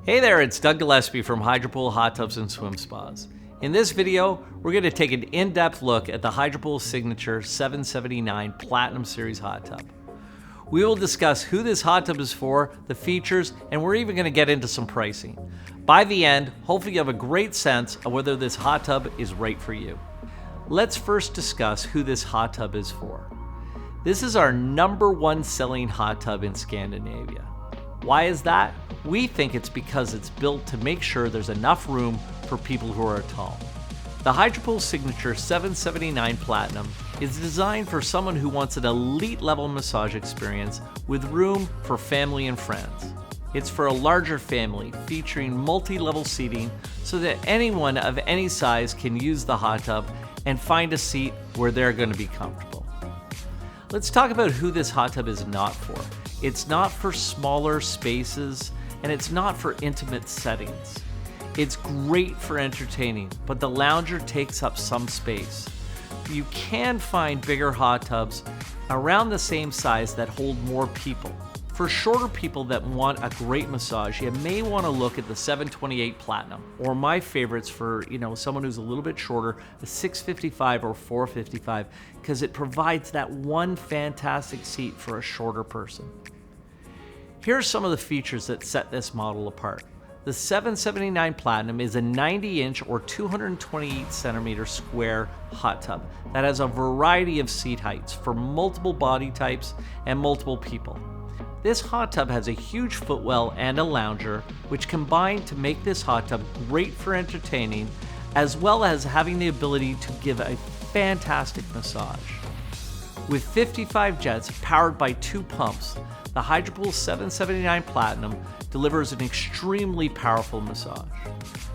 Hey there, it's Doug Gillespie from Hydropool Hot Tubs and Swim Spas. In this video, we're going to take an in-depth look at the Hydropool Signature 779 Platinum Series hot tub. We will discuss who this hot tub is for, the features, and we're even going to get into some pricing. By the end, hopefully you have a great sense of whether this hot tub is right for you. Let's first discuss who this hot tub is for. This is our #1 selling hot tub in Scandinavia. Why is that? We think it's because it's built to make sure there's enough room for people who are tall. The Hydropool Signature 779 Platinum is designed for someone who wants an elite level massage experience with room for family and friends. It's for a larger family featuring multi-level seating so that anyone of any size can use the hot tub and find a seat where they're going to be comfortable. Let's talk about who this hot tub is not for. It's not for smaller spaces, and it's not for intimate settings. It's great for entertaining, but the lounger takes up some space. You can find bigger hot tubs around the same size that hold more people. For shorter people that want a great massage, you may want to look at the 728 Platinum, or my favorites for someone who's a little bit shorter, the 655 or 455, because it provides that one fantastic seat for a shorter person. Here are some of the features that set this model apart. The 779 Platinum is a 90-inch or 228 centimeter square hot tub that has a variety of seat heights for multiple body types and multiple people. This hot tub has a huge footwell and a lounger, which combine to make this hot tub great for entertaining, as well as having the ability to give a fantastic massage. With 55 jets powered by 2 pumps, the Hydropool 779 Platinum delivers an extremely powerful massage.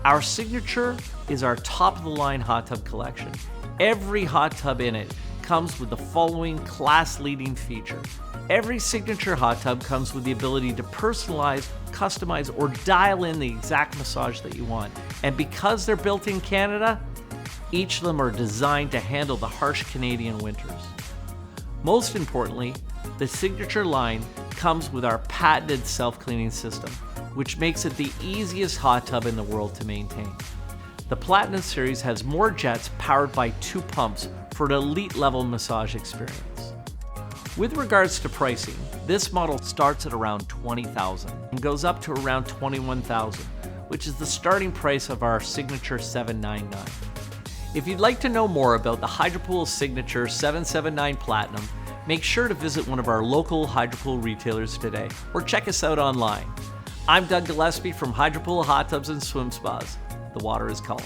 Our signature is our top-of-the-line hot tub collection. Every hot tub in it comes with the following class-leading feature. Every signature hot tub comes with the ability to personalize, customize, or dial in the exact massage that you want. And because they're built in Canada, each of them are designed to handle the harsh Canadian winters. Most importantly, the signature line comes with our patented self-cleaning system, which makes it the easiest hot tub in the world to maintain. The Platinum Series has more jets powered by 2 pumps for an elite level massage experience. With regards to pricing, this model starts at around $20,000 and goes up to around $21,000, which is the starting price of our Signature 799. If you'd like to know more about the Hydropool Signature 779 Platinum, make sure to visit one of our local Hydropool retailers today or check us out online. I'm Doug Gillespie from Hydropool Hot Tubs and Swim Spas. The water is calling.